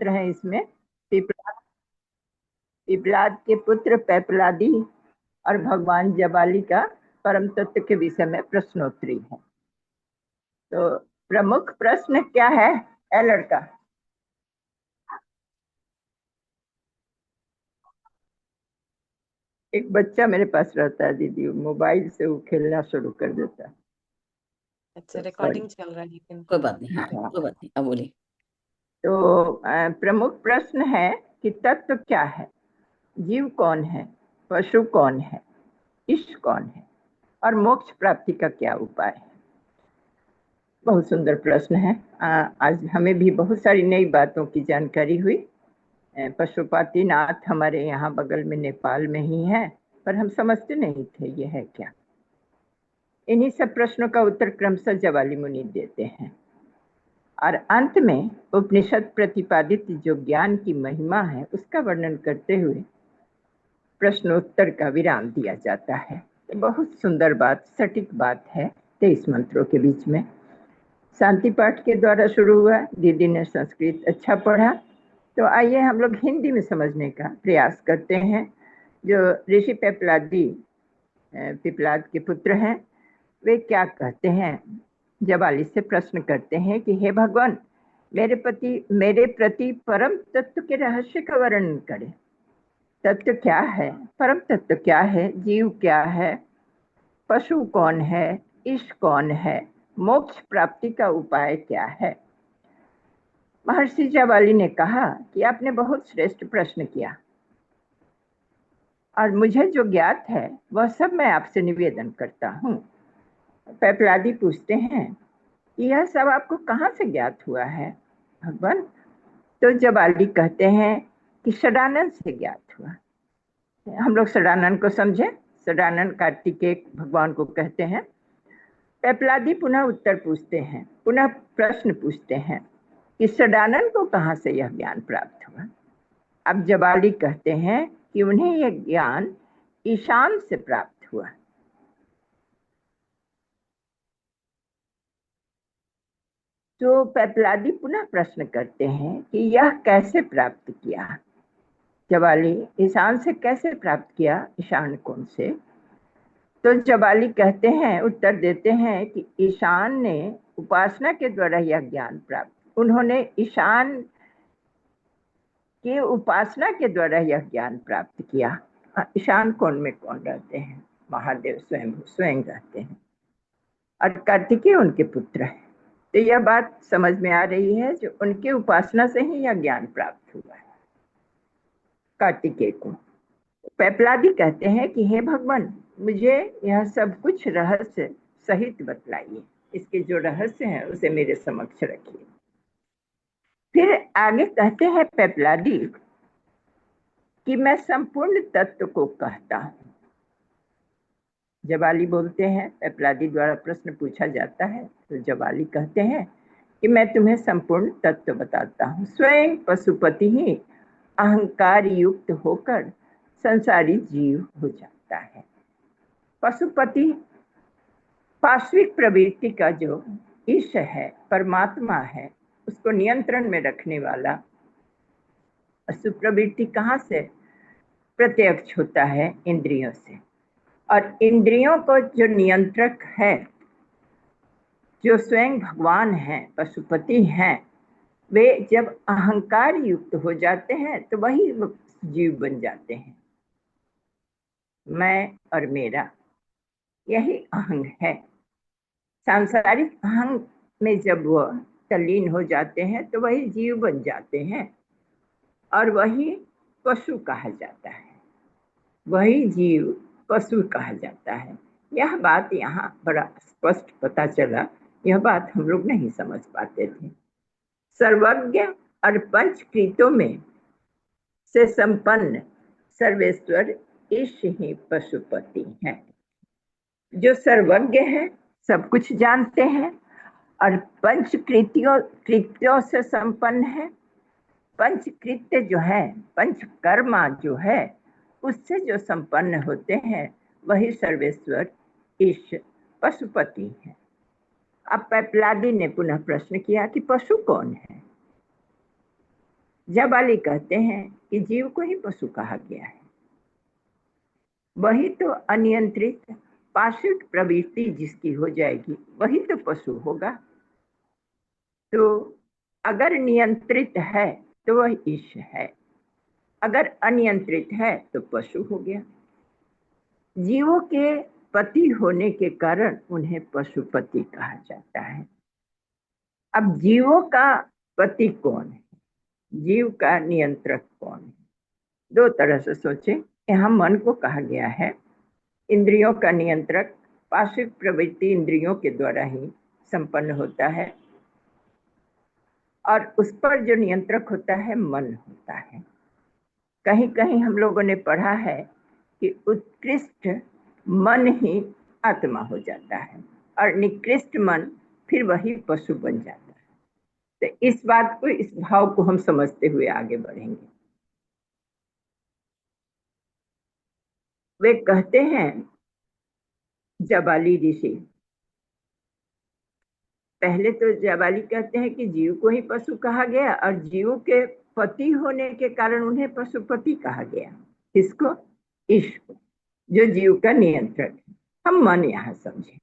पात्र हैं इसमें। पिपलाद पिपलाद के पुत्र पैपलादी और भगवान जबाली का परम तत्व के विषय में प्रश्नोत्तरी है। तो प्रमुख प्रश्न क्या है? लड़का, एक बच्चा मेरे पास रहता है दीदी, मोबाइल से वो खेलना शुरू कर देता है। अच्छा, रिकॉर्डिंग चल रहा है लेकिन कोई बात नहीं। हाँ। कोई बात नहीं, अब बोलिए। तो प्रमुख प्रश्न है कि तत्व क्या है, जीव कौन है, पशु कौन है, ईश कौन है, और मोक्ष प्राप्ति का क्या उपाय है। बहुत सुंदर प्रश्न है। आज हमें भी बहुत सारी नई बातों की जानकारी हुई। पशुपति नाथ हमारे यहाँ बगल में नेपाल में ही है, पर हम समझते नहीं थे ये है क्या। इन्हीं सब प्रश्नों का उत्तर क्रमशः जवाली मुनि देते हैं और अंत में उपनिषद प्रतिपादित जो ज्ञान की महिमा है उसका वर्णन करते हुए प्रश्नोत्तर का विराम दिया जाता है। तो बहुत सुंदर बात, सटीक बात है। 23 मंत्रों के बीच में शांति पाठ के द्वारा शुरू हुआ। दीदी ने संस्कृत अच्छा पढ़ा, तो आइए हम लोग हिंदी में समझने का प्रयास करते हैं। जो ऋषि पैपलादी पिपलाद के पुत्र हैं, वे क्या कहते हैं? जबाली से प्रश्न करते हैं कि हे भगवान, मेरे प्रति परम तत्व के रहस्य का वर्णन करें। तत्व क्या है, परम तत्व क्या है, जीव क्या है, पशु कौन है, ईश कौन है, मोक्ष प्राप्ति का उपाय क्या है। महर्षि जबाली ने कहा कि आपने बहुत श्रेष्ठ प्रश्न किया और मुझे जो ज्ञात है वह सब मैं आपसे निवेदन करता हूँ। पैपलादी पूछते हैं कि यह सब आपको कहाँ से ज्ञात हुआ है भगवान? तो जबाली कहते हैं कि षडानन से ज्ञात हुआ। हम लोग षडानन को समझे। षडानन कार्तिकेय भगवान को कहते हैं। पैपलादी पुनः उत्तर पूछते हैं, पुनः प्रश्न पूछते हैं कि षडानन को कहाँ से यह ज्ञान प्राप्त हुआ। अब जबाली कहते हैं कि उन्हें यह ज्ञान ईशान से प्राप्त हुआ। तो पैपलादी पुनः प्रश्न करते हैं कि यह कैसे प्राप्त किया। जबाली, ईशान से कैसे प्राप्त किया, ईशान कौन से? तो जबाली कहते हैं, उत्तर देते हैं कि ईशान ने उपासना के द्वारा यह ज्ञान प्राप्त, उन्होंने ईशान की उपासना के द्वारा यह ज्ञान प्राप्त किया। ईशान कौन में कौन रहते हैं? महादेव स्वयं रहते हैं और कार्तिकेय उनके पुत्र हैं। तो यह बात समझ में आ रही है, जो उनके उपासना से ही यह ज्ञान प्राप्त हुआ है कार्तिकेय को। पैपलादी कहते हैं कि हे भगवान, मुझे यह सब कुछ रहस्य सहित बतलाइए। इसके जो रहस्य हैं उसे मेरे समक्ष रखिए। फिर आगे कहते हैं पैपलादी कि मैं संपूर्ण तत्व को कहता हूँ। जबाली बोलते हैं, पैपलादी द्वारा प्रश्न पूछा जाता है, तो जबाली कहते हैं कि मैं तुम्हें संपूर्ण तत्व बताता हूँ। स्वयं पशुपति ही अहंकार युक्त होकर संसारी जीव हो जाता है। पशुपति पार्श्विक प्रवृत्ति का जो ईश है, परमात्मा है, उसको नियंत्रण में रखने वाला। सुप्रवृत्ति कहाँ से प्रत्यक्ष होता है? इंद्रियों से। और इंद्रियों को जो नियंत्रक है, जो स्वयं भगवान हैं, पशुपति हैं, वे जब अहंकार युक्त हो जाते हैं तो वही जीव बन जाते हैं। मैं और मेरा, यही अहंग है। सांसारिक अहंग में जब वह तल्लीन हो जाते हैं तो वही जीव बन जाते हैं और वही पशु कहा जाता है। वही जीव पशु कहा जाता है। यह बात यहाँ बड़ा स्पष्ट पता चला। यह बात हम लोग नहीं समझ पाते थे। सर्वज्ञ और पंचकृतों में से संपन्न सर्वेश्वर ईश ही पशुपति हैं। जो सर्वज्ञ है, सब कुछ जानते हैं और कृत्यों से संपन्न है। पंचकृत्य जो है, पंचकर्मा जो है, उससे जो संपन्न होते हैं वही सर्वेश्वर ईश पशुपति है। अब पैपलादी ने पुनः प्रश्न किया कि पशु कौन है? जबाली कहते हैं कि जीव को ही पशु कहा गया है। वही तो अनियंत्रित पाशविक प्रवृत्ति जिसकी हो जाएगी वही तो पशु होगा। तो अगर नियंत्रित है तो वह ईश है, अगर अनियंत्रित है तो पशु हो गया। जीवों के पति होने के कारण उन्हें पशुपति कहा जाता है। अब जीवों का पति कौन है, जीव का नियंत्रक कौन है? दो तरह से सोचें। यहाँ मन को कहा गया है इंद्रियों का नियंत्रक, पाशविक प्रवृत्ति इंद्रियों के द्वारा ही संपन्न होता है, और उस पर जो नियंत्रक होता है मन होता है। कहीं कहीं हम लोगों ने पढ़ा है कि उत्कृष्ट मन ही आत्मा हो जाता है और निकृष्ट मन फिर वही पशु बन जाता है। तो इस बात को, इस भाव को हम समझते हुए आगे बढ़ेंगे। वे कहते हैं जबाली ऋषि, पहले तो जबाली कहते हैं कि जीव को ही पशु कहा गया और जीव के पति होने के कारण उन्हें पशुपति कहा गया। किसको? ईश को, जो जीव का नियंत्रक है। हम मन यहाँ समझे,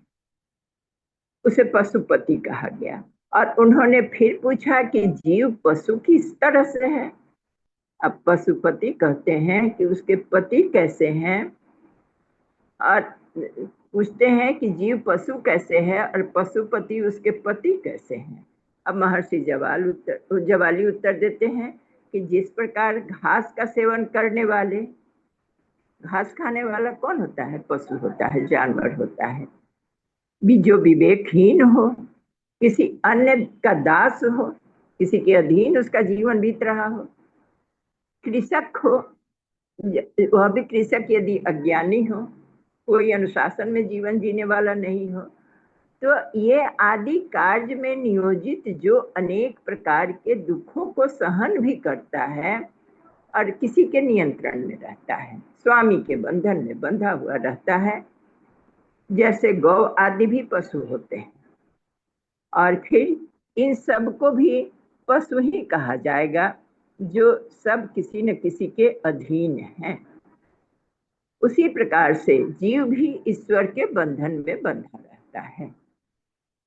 उसे पशुपति कहा गया। और उन्होंने फिर पूछा कि जीव पशु किस तरह से है। अब पशुपति कहते हैं कि उसके पति कैसे हैं, और पूछते हैं कि जीव पशु कैसे है और पशुपति उसके पति कैसे हैं। अब महर्षि जबाली उत्तर देते हैं कि जिस प्रकार घास का सेवन करने वाले, घास खाने वाला कौन होता है? पशु होता है, जानवर होता है। जो विवेकहीन हो, किसी अन्य का दास हो, किसी के अधीन उसका जीवन बीत रहा हो, कृषक हो, वह भी कृषक यदि अज्ञानी हो, कोई अनुशासन में जीवन जीने वाला नहीं हो, तो ये आदि कार्य में नियोजित जो अनेक प्रकार के दुखों को सहन भी करता है और किसी के नियंत्रण में रहता है, स्वामी के बंधन में बंधा हुआ रहता है। जैसे गौ आदि भी पशु होते हैं, और फिर इन सब को भी पशु ही कहा जाएगा जो सब किसी न किसी के अधीन हैं। उसी प्रकार से जीव भी ईश्वर के बंधन में बंधा रहता है,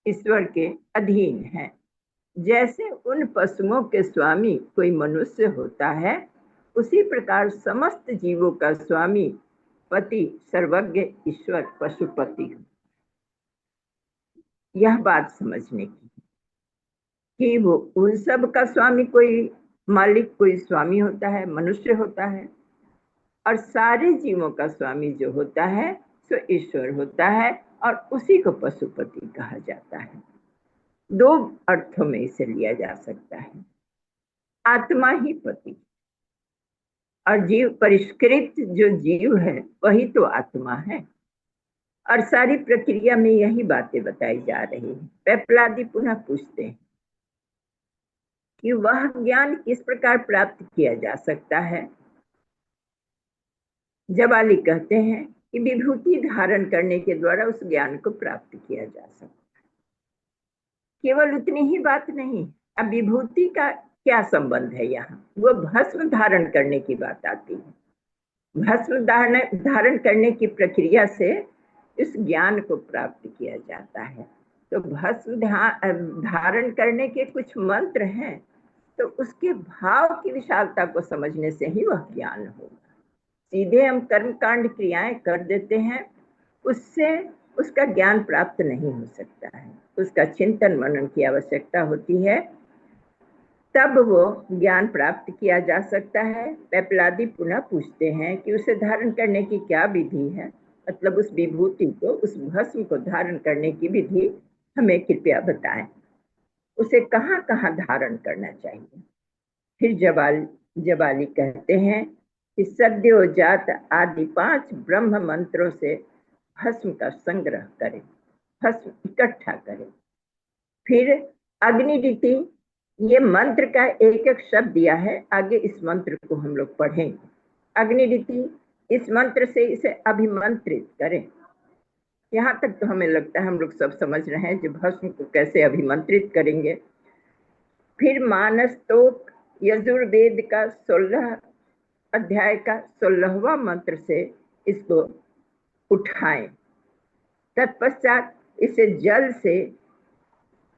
ईश्वर के अधीन है। जैसे उन पशुओं के स्वामी कोई मनुष्य होता है, उसी प्रकार समस्त जीवों का स्वामी पति सर्वज्ञ ईश्वर पशुपति। यह बात समझने की कि वो उन सब का स्वामी कोई मालिक, कोई स्वामी होता है, मनुष्य होता है, और सारे जीवों का स्वामी जो होता है सो ईश्वर होता है, और उसी को पशुपति कहा जाता है। दो अर्थों में इसे लिया जा सकता है, आत्मा ही पति, और जीव परिष्कृत जो जीव है वही तो आत्मा है। और सारी प्रक्रिया में यही बातें बताई जा रही है। पेपलादी पुनः पूछते हैं कि वह ज्ञान किस प्रकार प्राप्त किया जा सकता है। जबाली कहते हैं कि विभूति धारण करने के द्वारा उस ज्ञान को प्राप्त किया जा सकता है। केवल उतनी ही बात नहीं, अब विभूति का क्या संबंध है यहाँ? वो भस्म धारण करने की बात आती है। भस्म धारण करने की प्रक्रिया से इस ज्ञान को प्राप्त किया जाता है। तो भस्म धारण करने के कुछ मंत्र हैं, तो उसके भाव की विशालता को समझने से ही वह ज्ञान होगा। सीधे हम कर्म कांड क्रियाएं कर देते हैं, उससे उसका ज्ञान प्राप्त नहीं हो सकता है। उसका चिंतन मनन की आवश्यकता होती है, तब वो ज्ञान प्राप्त किया जा सकता है। पेपलादी पुनः पूछते हैं कि उसे धारण करने की क्या विधि है, मतलब उस विभूति को, उस भस्म को धारण करने की विधि हमें कृपया बताएं। उसे कहाँ कहाँ धारण करना चाहिए? फिर जबाली कहते हैं कि सद्योजात आदि 5 ब्रह्म मंत्रों से भस्म का संग्रह करें, भस्म इकट्ठा करें। फिर अग्निरीति, ये मंत्र का एक एक शब्द दिया है, आगे इस मंत्र को हम लोग पढ़ेंगे। अग्निरीति, इस मंत्र से इसे अभिमंत्रित करें। यहाँ तक तो हमें लगता है हम लोग सब समझ रहे हैं कि भस्म को कैसे अभिमंत्रित करेंगे। फिर मानस तोक यजुर्वेद का 16 अध्याय का 16वां मंत्र से इसको उठाएं। तत्पश्चात इसे जल से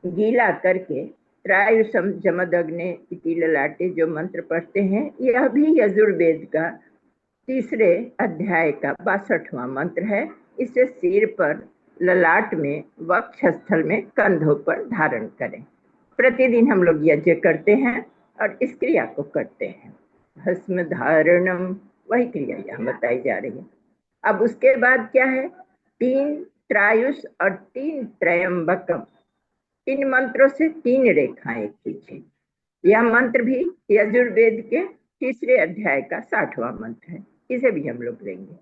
गीला करके त्रायुषम जमदग्ने इति ललाटे जो मंत्र पढ़ते हैं, यह भी यजुर्वेद का 3 अध्याय का 62वां मंत्र है। इसे सिर पर, ललाट में, वक्षस्थल में, कंधों पर धारण करें। प्रतिदिन हम लोग यज्ञ करते हैं और इस क्रिया को करते हैं। भस्म धारणम, वही क्रिया यहाँ बताई जा रही है। अब उसके बाद क्या है? 3 त्रायुष और 3 त्रयंबकम, इन मंत्रों से 3 रेखाएं खींचे। यह मंत्र भी यजुर्वेद के 3 अध्याय का 60वां मंत्र है। इसे भी हम लोग लेंगे।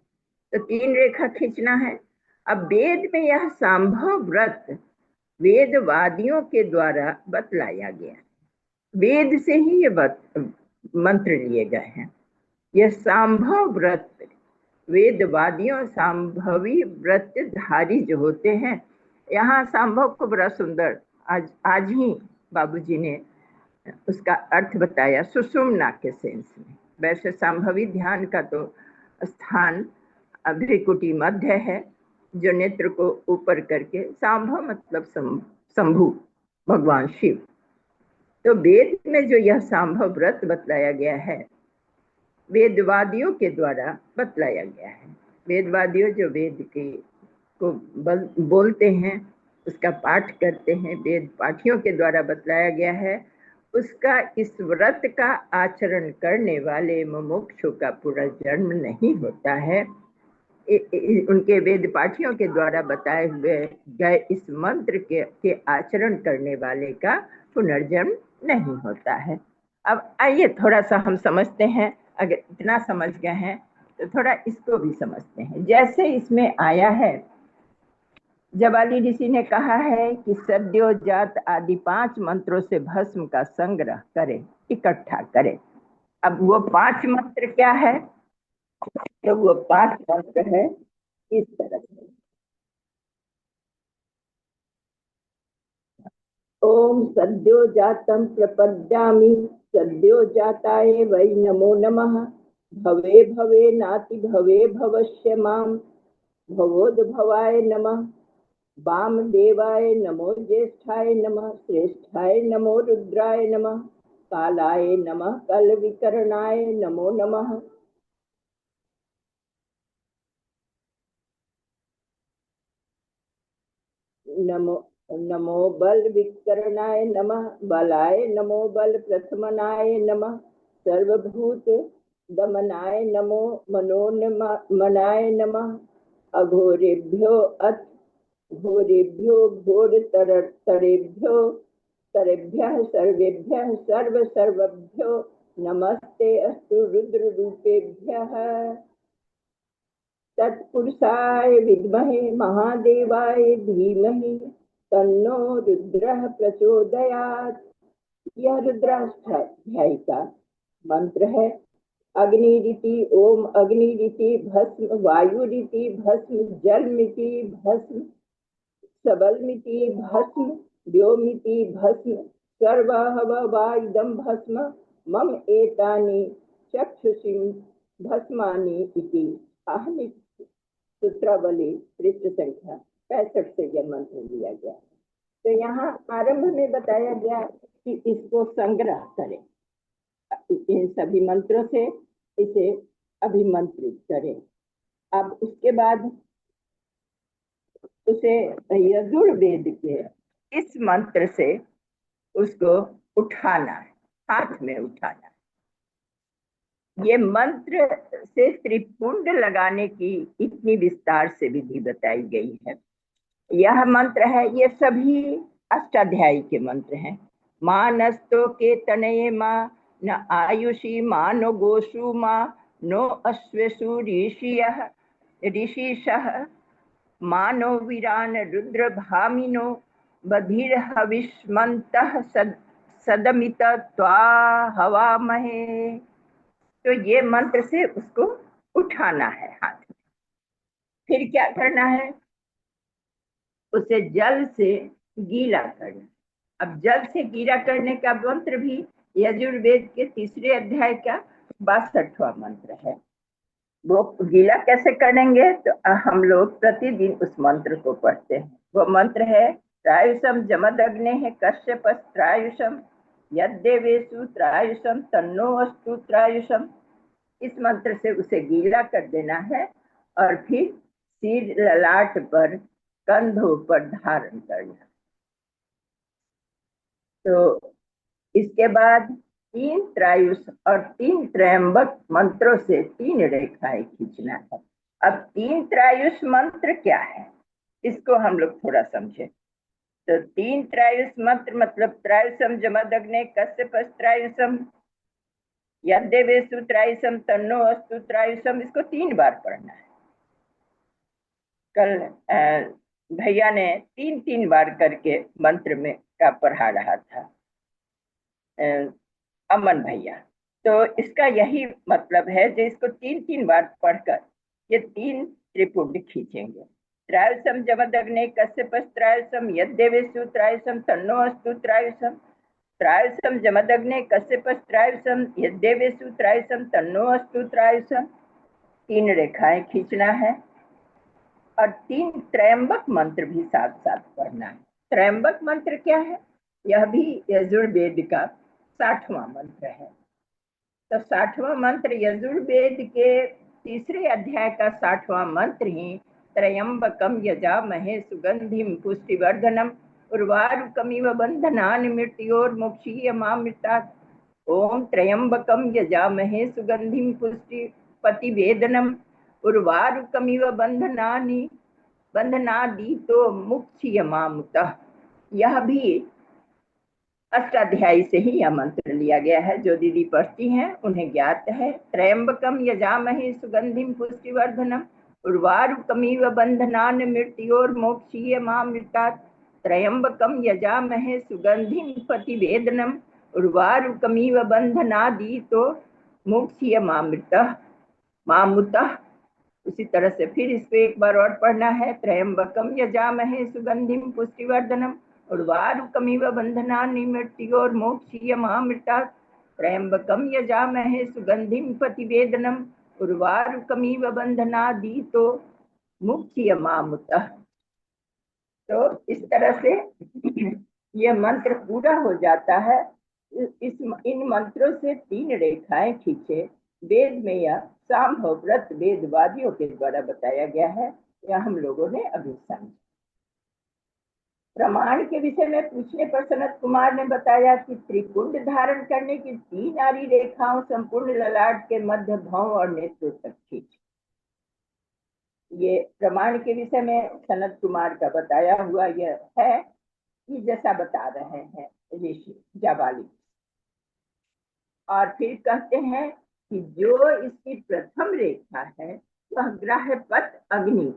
तो 3 रेखा खींचना है। अब वेद में यह सांभव व्रत वेदवादियों के द्वारा बतलाया गया है। वेद से ही ये मंत्र लिए गए हैं। यह सांभव व्रत वेदवादियों, सांभवी व्रतधारी जो होते हैं, यहाँ सांभव को बड़ा सुंदर आज ही बाबूजी ने उसका अर्थ बताया सुषुम्ना के सेंस में। वैसे संभवी ध्यान का तो स्थान अभ्रिकुटी मध्य है, जो नेत्र को ऊपर करके, सांभव मतलब शंभु भगवान शिव। तो वेद में जो यह सांभव व्रत बतलाया गया है, वेदवादियों के द्वारा बतलाया गया है। वेदवादियों जो वेद के को बोलते हैं, उसका पाठ करते हैं, वेद पाठियों के द्वारा बतलाया गया है। उसका इस व्रत का आचरण करने वाले मुमुक्षु का पुनर्जन्म नहीं होता है। उनके वेद पाठियों के द्वारा बताए हुए गए इस मंत्र के आचरण करने वाले का पुनर्जन्म नहीं होता है। अब आइए थोड़ा सा हम समझते हैं। अगर इतना समझ गए हैं तो थोड़ा इसको भी समझते हैं। जैसे इसमें आया है, जबाली ऋषि ने कहा है कि सद्योजात आदि 5 मंत्रों से भस्म का संग्रह करें, इकट्ठा करें। अब वो 5 मंत्र क्या है? तो वो 5 मंत्र है इस तरह से। ओम सद्योजातम प्रपद्यामि, सद्योजाताय वै नमो नमः। भवे भवे नाति भवे भवस्य माम, भवोद्भवाय नमः। वामदेवाय नमो, ज्येष्ठाय नमः, श्रेष्ठाय नमो, रुद्राय नमः, कालाय नमः, कल विकरणाय नमो नमः। नमो नमो बल विकरणाय नमः, बलाय नमो, बल प्रथमनाय नमः, सर्वभूत दमनाय नमो, मनोन्मनाय नमः, अघोरेभ्यो अथ घोरेभ्यो घोरतरेभ्यो तरेभ्यः सर्वेभ्यः सर्वभ्यो नमस्ते अस्तु रुद्र रूपेभ्यः। तत्पुरुषाय विद्महे महादेवाय धीमहि तन्नो रुद्रः प्रचोदयात्। यह रुद्राष्टाध्याय का मंत्र है। अग्निरिति ओम अग्निरिति भस्म, वायुरिति भस्म, जलमिति भस्म, सबलमिति भस्म, व्योमिति भस्म, सर्वहववाइदं भस्म, मम एतानि चक्षुषी भस्मानि इति आहनि। सूत्रावली पृष्ठ संख्या 65 से यह मंत्र लिया गया। तो यहाँ आरंभ में बताया गया कि इसको संग्रह करें, इन सभी मंत्रों से इसे अभिमंत्रित करें। अब उसके बाद उसे यजुर्वेद के इस मंत्र से उसको उठाना है, हाथ में उठाना है। ये मंत्र से त्रिपुंड लगाने की इतनी विस्तार से विधि बताई गई है। यह मंत्र है, ये सभी अष्टाध्यायी के मंत्र हैं। मानस्तो के तनये माँ, न आयुषी माँ, नो गोषु माँ, नो अश्वेषु ऋषिशः, मानो वीरान रुद्र भामिनो, बधिर हविष्मन्तः सदमित त्वा हवामहे। तो ये मंत्र से उसको उठाना है हाथ में। फिर क्या करना है? उसे जल से गीला करना। अब जल से गीला करने का मंत्र भी यजुर्वेद के तीसरे अध्याय का 62वां मंत्र है। वो गीला कैसे करेंगे? तो हम लोग प्रतिदिन उस मंत्र को पढ़ते हैं। वो मंत्र है त्रायुषम जमदग्ने कश्यप त्रायुषम यद्देवेषु त्रायुषम तन्नो अस्तु त्रायुषम। इस मंत्र से उसे गीला कर देना है और फिर सिर, ललाट पर, कंधों पर धारण करना। तो इसके बाद 3 त्रायुष और 3 त्रयंबक मंत्रों से 3 रेखाएं खींचना है। अब 3 त्रायुष मंत्र क्या है, इसको हम लोग थोड़ा समझे। तो 3 त्रायुष मंत्र मतलब त्रायुषम जमदग्ने कश्यप त्रायुषम यद्देवेषु त्रायुषम तन्नो अस्तु त्रायुषम, इसको 3 बार पढ़ना है। कल भैया ने 3-3 बार करके मंत्र में का पढ़ा रहा था, अमन भैया। तो इसका यही मतलब है जो इसको 3-3 बार पढ़कर ये 3 त्रिपुंड खींचेंगे। त्रायुषम जमदग्ने कश्यप त्रायुषम यद्देवेषु त्रायुषम तन्नो अस्तु त्रायुषम, त्रायुषम जमदग्ने कश्यप त्रायुषम यद्देवेषु त्रायुषम तन्नो अस्तु त्रायुषम। 3 रेखाएं खींचना है और 3 त्रयंबक मंत्र भी साथ साथ पढ़ना है। त्रयंबक मंत्र क्या है? यह भी यजुर्वेद का 60वां मंत्र है। तो 60वां मंत्र यजुर्वेद के तीसरे अध्याय का 60वां मंत्र ही त्रयंबकम यजामहे सुगंधिम पुष्टिवर्धनम उर्वारुकमिव बंधनानि मृत्योर्मुक्षीयमामृतात्। ओम त्र्यंबकम यजामहे सुगंधिम पुष्टिपतिवेदनम उर्वारुकमिव बंधनादीतो मुक्षीयमामृतः। यह भी अष्टाध्यायी से ही यह मंत्र लिया गया है। जो दीदी पढ़ती हैं उन्हें ज्ञात है। त्रयंबकम यजामहे सुगंधिम पुष्टिवर्धनम उर्वारुकमिव बंधनान् मृत्योर्मोक्षीयमामृतात्। त्रयंबकम यजामहे सुगंधिम पतिवेदनम उर्वारुकमिव बंधनादीतो मुक्षीयमामृतः मामुतः। उसी तरह से फिर इसको एक बार और पढ़ना है। त्रयंबकम यजामहे सुगंधिम पुष्टिवर्धनम उर्वारुकमिव बंधनानि मृत्योर्मोक्षीयमामृतात्। त्र्यंबकम यजामहे सुगंधिम प्रतिवेदनम उर्वारुकमिव बंधनादीतो मुक्षीयमामृतः। तो इस तरह से यह मंत्र पूरा हो जाता है। इन मंत्रों से 3 रेखाएं खींचे। वेद में यह सांभव व्रत वेदवादियों के द्वारा बताया गया है। यह हम लोगों ने अभी समझा। प्रमाण के विषय में पूछने पर सनत कुमार ने बताया कि त्रिपुंड धारण करने की 3 आरी रेखाओं संपूर्ण ललाट के मध्य भौं और नेत्रों तक खींच। ये प्रमाण के विषय में सनत कुमार का बताया हुआ यह है कि जैसा बता रहे हैं ऋषि जाबाली। और फिर कहते हैं कि जो इसकी प्रथम रेखा है वह ग्राह्यपथ अग्नि।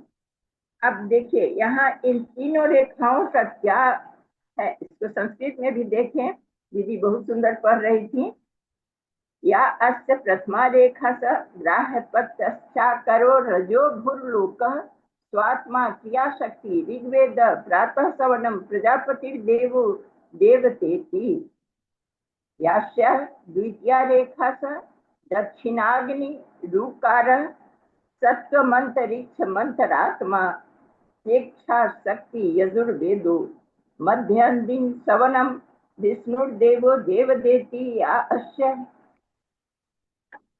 अब देखिए यहाँ इन तीनों रेखाओं का क्या है, इसको संस्कृत में भी देखें। दीदी बहुत सुंदर पढ़ रही थी। या अस्य प्रथमा रेखा स ग्राह्यपथश्चाकरो रजो भूर्लोकः स्वात्मा क्रिया शक्ति ऋग्वेद प्रातः सवनम प्रजापतिर्देवो देवतेति। यास्या द्वितीया रेखा स दक्षिणाग्नि रूकारः सत्वमंतरिक्ष मंतरात्मा स्वेच्छा शक्ति यजुर्वेदो मध्यन्दिन सवनम विष्णुर्देवो देवदेति। अस्य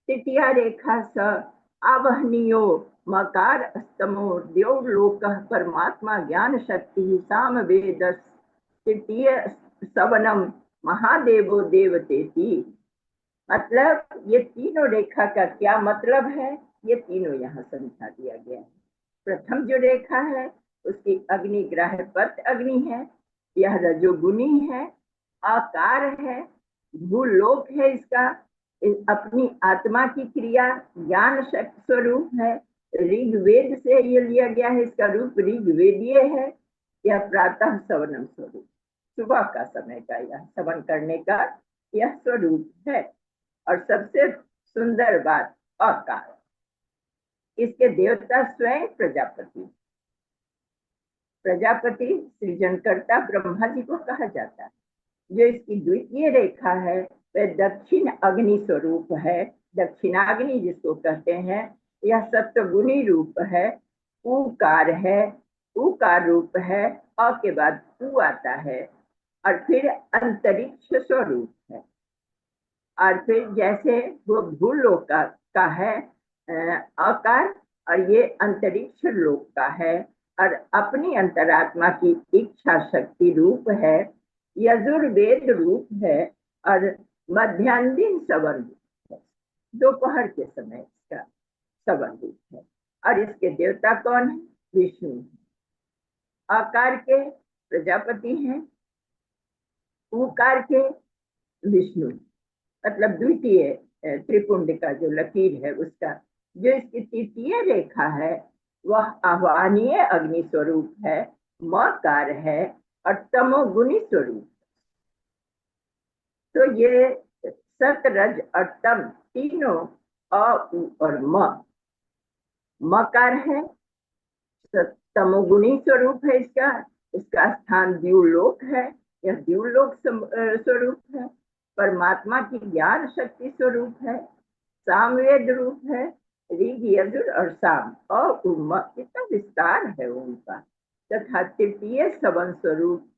तृतीया रेखा स आवहनीयो मकार अस्तमो द्योर्लोकः परमात्मा ज्ञान शक्ति सामवेद। तृतीय सवनम महादेवो देवतेति। मतलब ये तीनों रेखा का क्या मतलब है, ये तीनों यहाँ समझा दिया गया है। प्रथम जो रेखा है उसकी अग्नि ग्राह्यपथ अग्नि है। यह रजोगुनी है, आकार है, भूलोक है। इसका अपनी आत्मा की क्रिया ज्ञान शक्ति स्वरूप है। ऋग्वेद से ये लिया गया है। इसका रूप ऋग्वेदीय है। यह प्रातः सवनम स्वरूप, सुबह का समय का यह सवन करने का यह स्वरूप है। और सबसे सुंदर बात आकार, इसके देवता स्वयं प्रजापति। प्रजापति सृजनकर्ता ब्रह्मा जी को कहा जाता है। जो इसकी द्वितीय रेखा है वह दक्षिण अग्नि स्वरूप है, दक्षिणाग्नि जिसको कहते हैं। यह सत्वगुणी रूप है, ऊकार है, ऊकार रूप है। अ के बाद ऊ आता है, और फिर अंतरिक्ष स्वरूप है। और फिर जैसे वो भूलोक का है आकार, और ये अंतरिक्ष लोक का है, और अपनी अंतरात्मा की इच्छा शक्ति रूप है, यजुर्वेद रूप है, और मध्यान्ह सवन रूप है। दोपहर के समय इसका सवन रूप है। और इसके देवता कौन है? विष्णु। आकार के प्रजापति हैं, उकार के विष्णु, मतलब द्वितीय त्रिपुंड का जो लकीर है उसका। जो इसकी तृतीय रेखा है वह आह्वानीय अग्नि स्वरूप है, मकार है, और तमोगुणी स्वरूप। तो ये सत, रज और तम तीनों अ, उ और मकार है, तमोगुणी स्वरूप है इसका। इसका स्थान द्यूलोक है, यह द्यूलोक स्वरूप है। परमात्मा की ज्ञान शक्ति स्वरूप है, सामवेद रूप है, ऋग यजुर और साम और उम्म, कितना विस्तार है उनका। तथा तृतीय सवन स्वरूप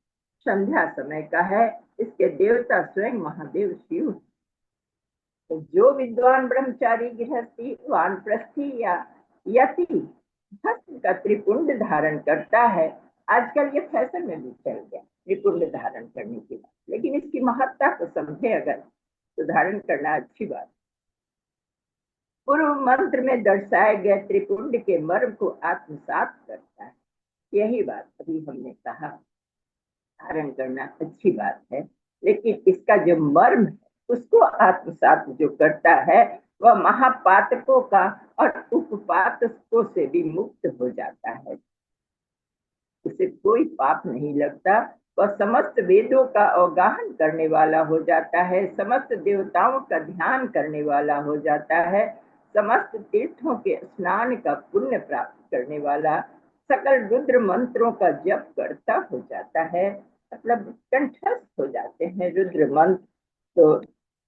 संध्या समय का है। इसके देवता स्वयं महादेव शिव। तो जो विद्वान ब्रह्मचारी, गृहस्थी, वानप्रस्थी या यति भस्म का त्रिपुंड धारण करता है, आजकल ये फैशन में भी चल गया त्रिपुंड धारण करने की बात, लेकिन इसकी महत्ता को समझे अगर तो धारण करना अच्छी बात। पूर्व मंत्र में दर्शाए गए त्रिपुंड के मर्म को आत्मसात करता है। यही बात अभी हमने कहा, धारण करना अच्छी बात है, लेकिन इसका जो मर्म है उसको आत्मसात जो करता है वह महापातकों का और उपपातकों से भी मुक्त हो जाता है। उसे कोई पाप नहीं लगता। वह समस्त वेदों का अवगाहन करने वाला हो जाता है, समस्त देवताओं का ध्यान करने वाला हो जाता है, समस्त तीर्थों के स्नान का पुण्य प्राप्त करने वाला, सकल रुद्र मंत्रों का जप करता हो जाता है। मतलब कंठस्थ हो जाते हैं रुद्र मंत्र। तो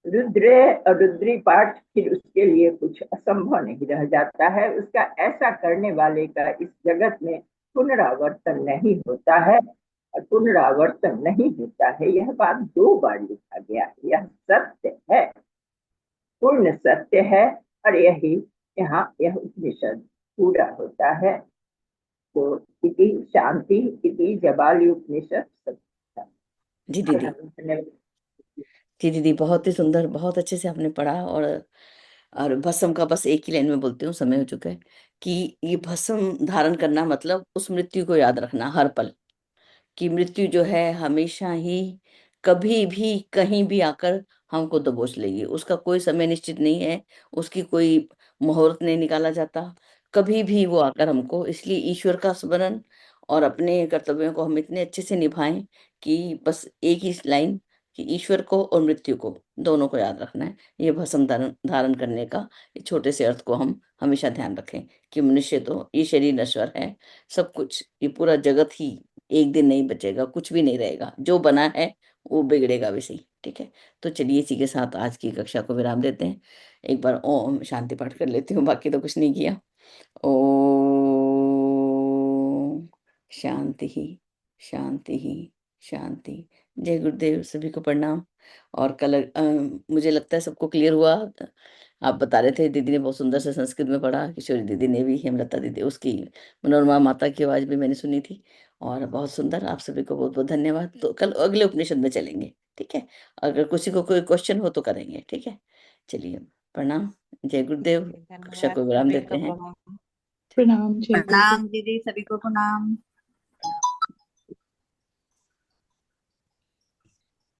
रुद्र और रुद्री पाठ फिर उसके लिए कुछ असंभव नहीं रह जाता है। उसका ऐसा करने वाले का इस जगत में पुनरावर्तन नहीं होता है, और पुनरावर्तन नहीं होता है। यह बात 2 बार लिखा गया है। यह सत्य है, पूर्ण सत्य है, और यही यहाँ यह उपनिषद पूरा होता है। तो इति शांति इति जबाली उपनिषद सत्य। जी दीदी, जी दीदी, बहुत ही सुंदर, बहुत अच्छे से आपने पढ़ा। और भस्म का बस एक ही लाइन में बोलती हूँ, समय हो चुका है, कि ये भस्म धारण करना मतलब उस मृत्यु को याद रखना हर पल, कि मृत्यु जो है हमेशा ही कभी भी कहीं भी आकर हमको दबोच लेगी। उसका कोई समय निश्चित नहीं है, उसकी कोई मुहूर्त नहीं निकाला जाता, कभी भी वो आकर हमको। इसलिए ईश्वर का स्मरण और अपने कर्तव्यों को हम इतने अच्छे से निभाएं कि बस एक ही लाइन, कि ईश्वर को और मृत्यु को दोनों को याद रखना है। ये भस्म धारण धारण करने का इस छोटे से अर्थ को हम हमेशा ध्यान रखें, कि मनुष्य तो ये शरीर नश्वर है, सब कुछ, ये पूरा जगत ही एक दिन नहीं बचेगा, कुछ भी नहीं रहेगा, जो बना है वो बिगड़ेगा वैसे ही। ठीक है, तो चलिए इसी के साथ आज की कक्षा को विराम देते हैं। एक बार ओम शांति पाठ कर लेती हूँ, बाकी तो कुछ नहीं किया। ओम शांति ही शांति ही शांति। जय गुरुदेव, सभी को प्रणाम। और कल मुझे लगता है सबको क्लियर हुआ। आप बता रहे थे दीदी ने बहुत सुंदर से संस्कृत में पढ़ा, किशोरी दीदी ने भी, हेमलता दीदी, उसकी मनोरमा माता की आवाज भी मैंने सुनी थी, और बहुत सुंदर। आप सभी को बहुत बहुत धन्यवाद। तो कल अगले उपनिषद में चलेंगे, ठीक है। अगर किसी को कोई क्वेश्चन हो तो करेंगे, ठीक है। चलिए, प्रणाम, जय गुरुदेव। कक्षा धन्यवाद, को विराम सभी देते को हैं। प्रणाम। प्रणाम, जय गुरुदेव। प्रणाम दीदी, सभी को प्रणाम।